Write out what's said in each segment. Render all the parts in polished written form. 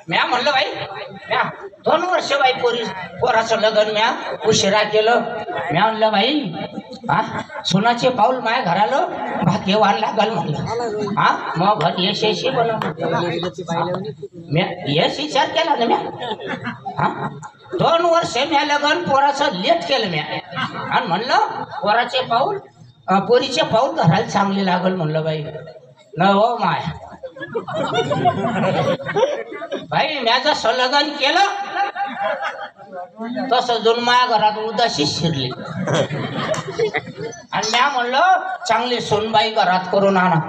म्या म्हणलं बाई म्या 2 वर्ष बाई पोराचं लग्न म्या उशिरा केलं. म्या म्हणलं बाई हा सोनाचे पाऊल माया घराला भाग्यवान लागल म्हणलं. हा मग घर यश बनव म्या यश विचार केला ना म्या. हा 2 वर्ष म्या लग्न पोराचं लेट केलं म्या आणि म्हणलं पोराचे पाऊल पोरीचे पाऊल घराला चांगले लागल म्हणलं बाई. न हो माय भाई म्या जसं लग्न केलं तसं दोन माया घरात उदासी शिरली आणि म्या म्हणलं चांगली सोनबाई घरात करून आणा.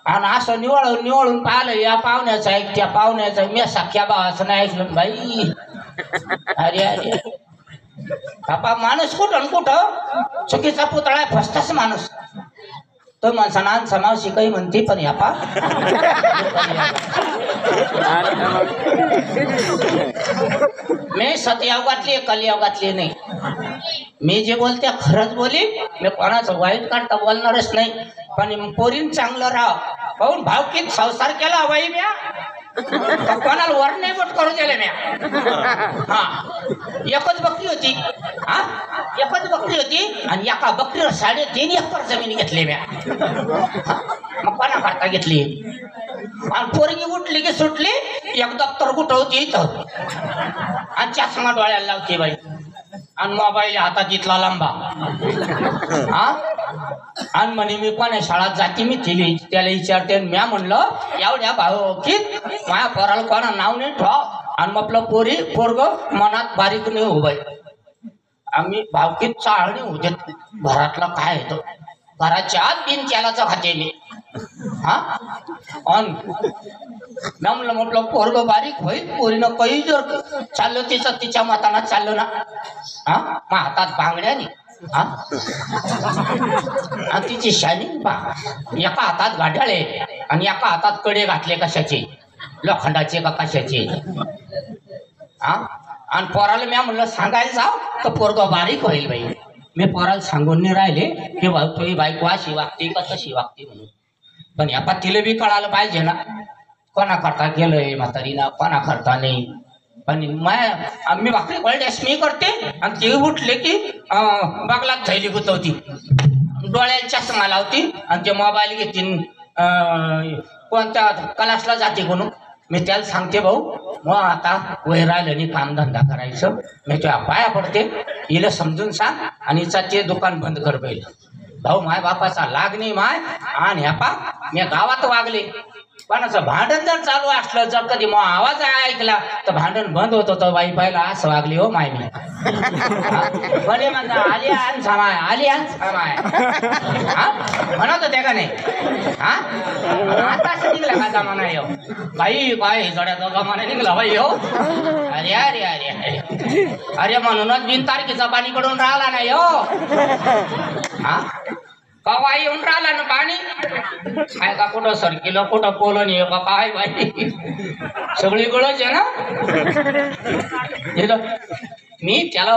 आणि असं निवळून पाहिलं या पाहुण्याचं ऐक त्या पाहुण्याचं मी सख्या भावाचं नाही ऐकलं बाई. अरे अरे बापा माणूस कुठं कुठं चुकीचा पुतळा फसताच माणूस. तो माणसाना मावशी काही म्हणते पण या पा मी सतयुगातली कलियुगातली नाही. मी जे बोलते खरंच बोली. मी कोणाचं वाईट काढता बोलणारच नाही. पण पोरीन चांगलं राह पाहून भावकीत संसार केला बाई म्या. कोणाला वर नाही बोट करू दिले म्या. हा एकच बकरी होती. हा एकच बकरी होती आणि एका बकरीवर 3.5 एकर जमीन घेतली म्या. मग कोणा करता घेतली आणि पोरगी उठली की सुटली एक दप्तर गुटवती इथं आणि चष्मा डोळ्याला लावते बाई आणि मोबाईल हातात इथला लांबा. हा आणि म्हणे मी कोणा शाळेत जाते मी त्याला विचारते. म्या म्हणलं एवढ्या भावकीत माझ्या पोराला कोणा नाव नाही ठेव आणि मग आपलं पोरग मनात बारीक नाही हो बाई. आम्ही भावकीत चाळणी होते घरातलं काय येतो घराच्या आत बिन त्यालाच खाते मी. हा अन म्हटलं पोरग बारीक होईल पोरीनं काही जर चाललं तिच्या मताना चाललं ना. हा मग हातात बांगड्याने हा आणि तिची शायनिंग पा एका हातात गाड्याळे आणि एका हातात कडे घातले कशाचे लोखंडाचे का कशाचे. हा आणि पोराला मी म्हणलं सांगायला जाव तर पोरग बारीक होईल बाई. मी पोराला सांगून नाही राहिले की भाऊ बायको अशी वागते का तशी वागते म्हणून. पण या तिला बी कळालं पाहिजे ना कोणा करता गेलंय म्हातारीला कोणा करता नाही. पण मी भाकरी पळड्यास मी करते आणि ती उठले की बागलात थैली गुतवती डोळ्याला चष्मा लावती आणि ते मोबाईल घेतील कोणत्या क्लासला जाते कोण. मी त्याला सांगते भाऊ मग आता वय राहिलं नाही कामधंदा करायचं. मी तुझ्या पाया पडते हिला समजून सांग आणि हिचा ते दुकान बंद कर पहिलं. भाऊ माय बापाचा लाग नाही माय आणि ह्या पा मी गावात वागले. कोणाचं भांडण जर चालू असलं जर कधी मग आवाज ऐकला तर भांडण बंद होत होतं. बाई पाहिला असं वागली हो माय मी. बरे म्हणता आली आण सामाय आली आण सामाय म्हणत होते का नाही. हा आता निघला का जमाना येऊ बाई बाई जड्याचा जमाना निघला बाई हो. अरे अरे अरे अरे अरे म्हणूनच बिनतारखीचा पाणी कडून राहिला नाही हो. हा कवा येऊन राहिला ना पाणी काय का कुठं सरकीला कुठं पोलं नाही का काय बाई सगळीकडंच आहे ना. मी त्याला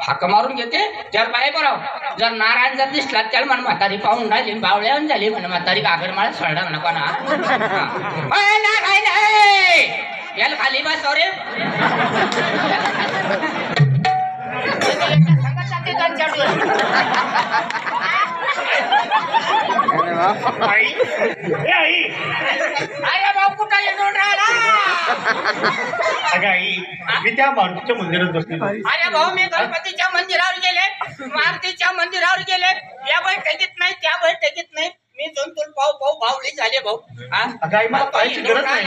हाक मारून घेते जर बाय बरं जर नारायण जर दिसला त्याला म्हणा म्हातारी पाहून राहिली बावळ्याहून झाली म्हणा म्हातारी कागड मला सोडा म्हणा कोणा याला खाली बा सॉरे भाऊ कुठं येऊन राहिला. मी त्या मारुतीच्या मंदिरात बसले. अरे भाऊ मी गणपतीच्या मंदिरावर गेले मारुतीच्या मंदिरावर गेले या बैठकीत नाही त्या बैठकीत नाही. मी दोन पाऊ भावली झाले भाऊ. मला पाहायची गरज नाही.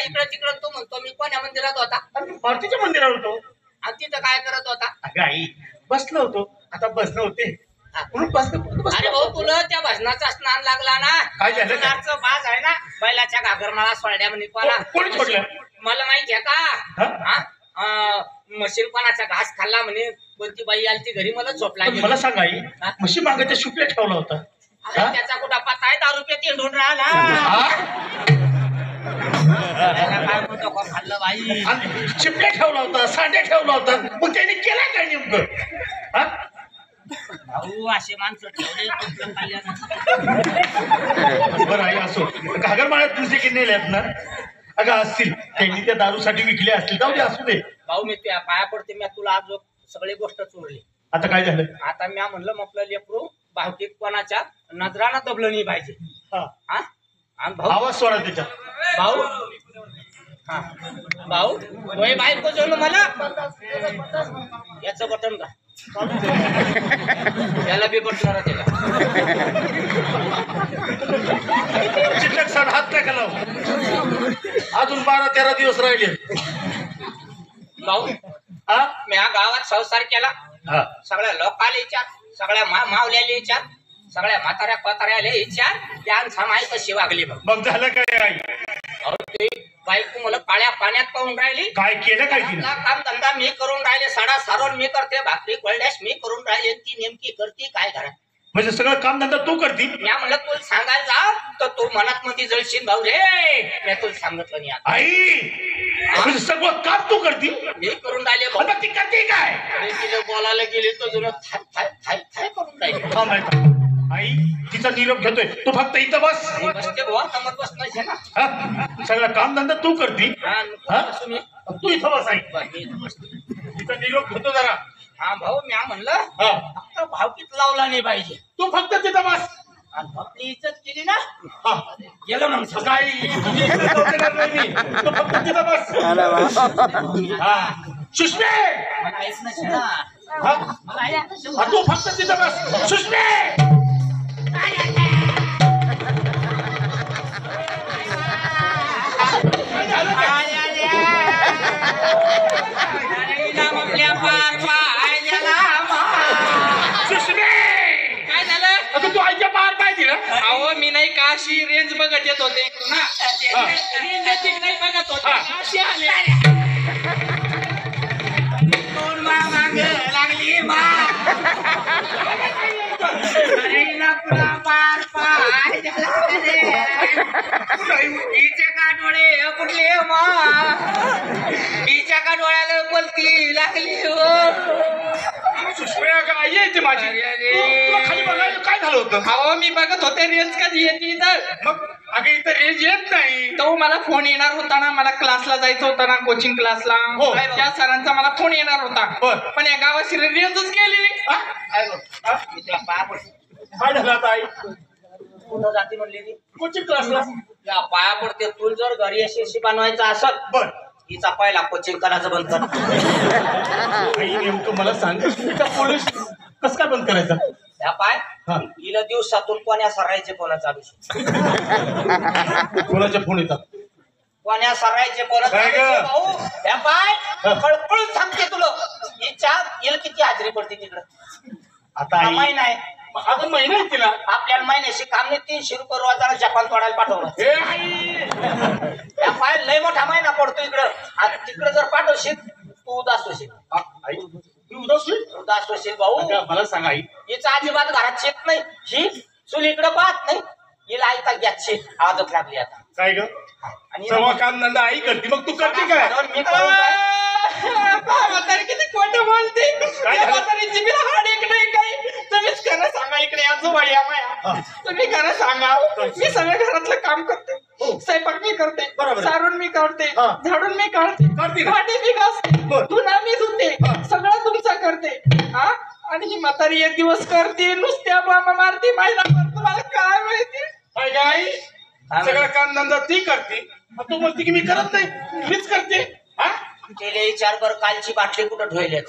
इकडं तिकडं तू म्हणतो मी कोण्या मंदिरात होता. मारुतीच्या मंदिरावर होतो. आणि तिथं काय करत होता. आई बसलो होतो आता बसणं होते म्हणून बसलो. अरे भाऊ तुला त्या भजनाचा स्नान लागला ना. काय झालं बाज आहे ना बैलाच्या घागर मला सोडल्या म्हणे कोणी सोडलं मला माहिती आहे का. मशीन कोणाचा घास खाल्ला म्हणे कोणती बाई आली ती घरी मला झोप लागली. मला सांग आई म्हशी मागाच्या शुक्ल्या ठेवला होता. त्याचा कुठं पत्ता आहे 10 रुपये हिंडून राहिला. काय म्हणतो का खाल्लं बाई. चिपल्या ठेवला होता सांड्या ठेवला होता मग त्याने केला काय नेमकं. भाऊ असे माणसं ठेवले बरं आई असो घागर माळ्यात तुझे की नेल्यात ना अगं असतील त्यांनी त्या दारूसाठी विकले असतील, जाऊ दे असू दे. भाऊ मी त्या पाया पडते, मी तुला आज सगळी गोष्ट चोरली. आता काय झालं? आता मी म्हणलं मग आपलं लेकरू भावकीत कोणाच्या नजरानं दबलं नाही पाहिजे. हा हा आणि भाऊ आवाज सोडा त्याच्यात. भाऊ हा भाऊ होय बायको जणू मला याचं बटन का याला बी बटणार त्याला शिल्लक सण हात नाही घालाव. अजून 12-13 दिवस राहिले. भाऊ हा मी हा गावात संसार केला, हा सगळ्या लोकाला विचार, सगळ्या मावल्याला विचार, सगळ्या म्हाताऱ्या पताऱ्याला विचार, त्यान समाई कशी वागली बघ. मग झालं काय आई? अहो ते बायको मला काळ्या पाण्यात पाहून राहिली. काय केलं काय तिने? काम धंदा मी करून राहिले, साडा सारोन मी करते, भाकरी कोल्ड्यास मी करून राहिले, ती नेमकी करते काय घरात. म्हणजे सगळं काम धंदा तू करती? मी म्हणलं तुला सांगायला जा तर तू मनात मध्ये जळशील भाऊ रे. मी तुला सांगितलं नाही आता. आई म्हणजे सगळं काम तू करती? मी करून राहिले भाऊ. आता ती करते काय? अरे तिला बोलायला गेले तर जुनं थाय थाय थाय थाय करून राहिले. हा माहिती. आई तिचा निरोप घेतोय, तू फक्त इथं बस. मी बसते बुवा, समज बस नाही ना. हा? सगळं काम धंदा तू करती? हा, हा? बसू मी. तू इथं बस आई. बरं, मी इथं बसतो. तिचा निरोप घेतो जरा. हा भाऊ मी म्हणलं हा फक्त भावकीत लावला नाही पाहिजे. तू फक्त तिथं बस. आणि आपली इज्जत केली ना हा गेलो मग सगळं. काय तुझी इज्जत जाऊ देणार नाही मी. तू फक्त तिथं बस. हा सुष्मे. मला ऐक ना शेणा. हा? मला ऐक ना शेणा. हा, तू फक्त तिथं बस. सुष्मे. अरे नाम आपल्या पार पाहिजेला मा. सुष्मे. काय झालं? अगं तू आईच्या पार पाहिजे ना. अहो मी नाही का अशी रेंज बघत येत होते ना. रेंज नाही बघत होते हा. अशी आले. कोण मा माग लागली मा. अरे नापला पार पाहिजेला रे. हिचे का डोळे कुठले मा. हिच्या का डोळ्याला बोलती लागली हो. सुष्मे अगं आई आहे ती माझी. तुला खाली बघायला काय झालं होतं? अहो मी बघत होते रेंज कधी येते इथं. मग अगं इथं रेंज येत नाही. तो मला फोन येणार होता ना, मला क्लासला जायचं होतं ना, कोचिंग क्लासला. हो. त्या सरांचा मला फोन येणार होता. बर. पण या गावाची रेंजच गेली. हा? काय बघ, मी तुला पाया पडते. काय झालं आता आई? कुठं जाते म्हणली ती. कोचिंग क्लासला. या पाया पडते. तू जर घरी यशस्वी बनवायचं असेल बर हिचा पहिला कोचिंग करायचं बंद कर. आई नेमकं मला सांग, त्या पोलीस कसं काय बंद करायचं? या पाय हा. हिला दिवसातून कोण्या सरायचे कोणा चालू कोणाचे फोन येतात? कोण्या सरायचे कोणा काय चालू गं? भाऊ या पाय हा. कळकळून सांगते तुला हिच्या हिला किती हाजरी पडते तिकडं. आता आई महिना आहे अजून महिना आहे तिला. आपल्याला महिन्याशी काम नाही 300 रुपये रोजाला जपान तोडायला पाठवलं. हे आई या पाय लय मोठा महिना पडतो इकडं. आणि तिकडं जर पाठवशील तू उदास होशील. हा, आई तू उदास होईल? उदास होशील भाऊ. आता मला सांग आई. हिचा अजिबात घरात शेत नाही. ही चूल इकडं पाहत नाही. हिला ऐका गॅसची आवाजच लागली आता. काय ग आणि सर्व काम धंदा आई करते, मग तू करते काय? मी करून काय? म्हातारी किती खोटं बोलते. काय या झालं? म्हातारीची बी हाड एक नाही काही. तुम्हीच खरं सांगा इकडे या जुवाळी या माया. तुम्ही खरं सांगा. मी सगळं घरातलं काम करते. हो. स्वयंपाक मी करते, बरोबर आहे. सारून मी काढते, हा. झाडून मी काढते, करते ना? भांडी मी घासते, बरं. धुणं मी धुते, हा. सगळं तुमचं करते. हा आणि ही म्हातारी एक दिवस करते नुसत्या बामा मारते महिनाभर. तुम्हाला काय माहिती? काय ग आई? सगळं काम धंदा ती करते, मग तू बोलते की मी करत नाही, मीच करते. हा केले विचार कर कालची बाटली कुठं ठेवली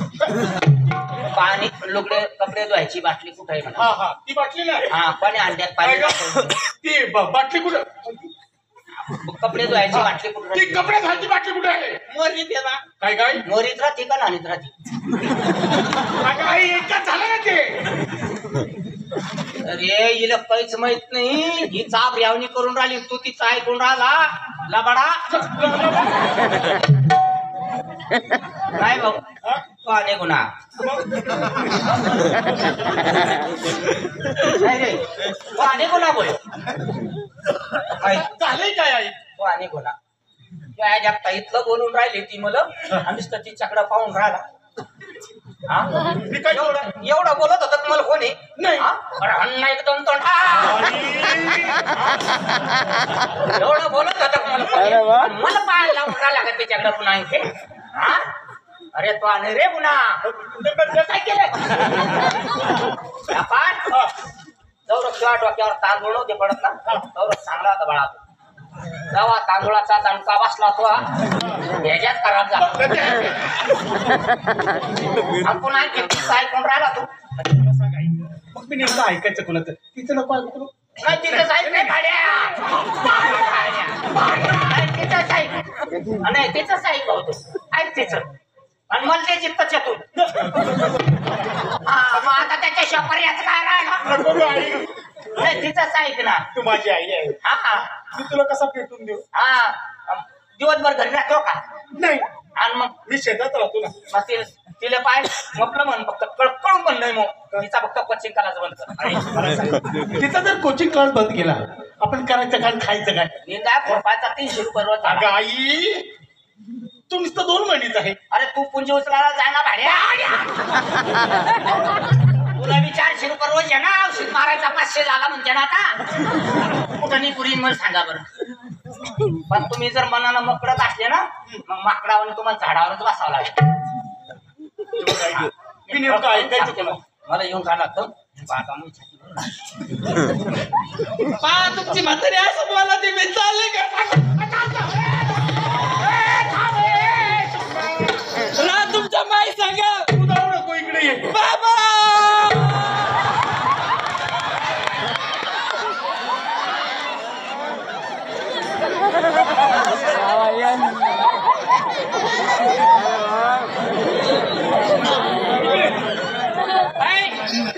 पाणी लुगडे कपडे धुवायची बाटली कुठं आहे म्हणा. हा हा ती बाटली ना. हा पाणी अंड्यात काय पाणी ग? टाकून. ती बाटली कुठं? कपडे धुवायची बाटली कुठं ती राहते? कपडे घालची बाटली कुठे आहे? मोरी देवा. काय काय मोरीत राहते का नाणीत राहते? अगं आई एकच झालं ना ते. अरे हिला काहीच माहित नाही. ही चाप यावणी करून राहिली तू तिचा ऐकून राहिला लबाडा. काय भाऊ कोणे गुन्हा नाही रे कोणे गुन्हा बोल झालंय काय आई? कोणे गुन्हा या जागता इथलं बोलून राहिली ती मला आम्हीच तर तिच्याकडे पाहून राहिला. हा? मी काय एवढं बोलत होतं का मला कोणी नाही. अन्न एकदम तोंड एवढं बोलत होतं का मला कोणी? आणि मला पाहायला लावून राहिला का त्याच्याकडे पुन्हा इथे हा? अरे तो आणि रे पुन्हा काय केलं चौरस किंवा डोक्यावर तांदूळ नव्हते पडत ना चौरस चांगला होता बाळा जेव्हा तांदूळाचा दणका बसला तो ह्याच्यात खराब झाला पुन्हा ऐकून राहिला तू मग मी नेमकं ऐकायचं कोणाचं तिचं नको ऐकू नाही तिथंच ऐक नाही तिथंच ऐक नाही तिथंच ऐक होतो ऐक तिचं आणि मला ते चित्तच येतून मग आता त्याच्या पर्याच काय राहिला नाही तिथंच ऐक ना तू माझी आई आहे हा मी तुला कसा पेटून देऊ हा दिवसभर घरी राहतो का नाही आणि मग मी शेतात राहतो ना मग तिला पाय म्हटलं म्हण फक्त कळकळून पण नाही मग तिचा फक्त कोचिंग क्लास बंद कर तिचा जर कोचिंग क्लास बंद केला आपण करायचं काय खायचं काय निंदा फोपायचा 300 रुपये रोज अगं आई तू नुसतं 2 महिन्याच आहे अरे तू पुंजी उचलायला जाय ना भाड्या तुला मी 400 रुपये रोज आहे ना औषध मारायचा 500 झाला म्हणजे ना आता कुठं पुरी मला सांगा बरं पण तुम्ही जर मनानं मकडत असले ना मग माकडावर तुम्हाला झाडावरच बसावं लागेल मी नेमकं ऐकायचं कोणा मला येऊन का लागतं तुमची म्हातारी असं बोला ते मी चालले का तुमच्या माई सांगा तू जाऊ नको इकडे ये बाबा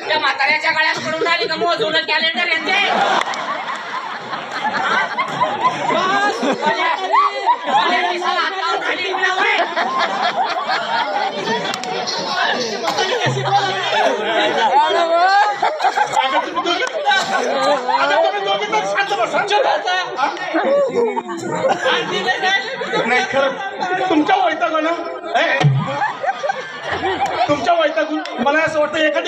त्या म्हाताऱ्याच्या गळ्यात पडून राहिली का मोजून कॅलेंडर येते नाही खरं तुमच्या वैतागानं तुमच्या वैतागून मला असं वाटतं एखादी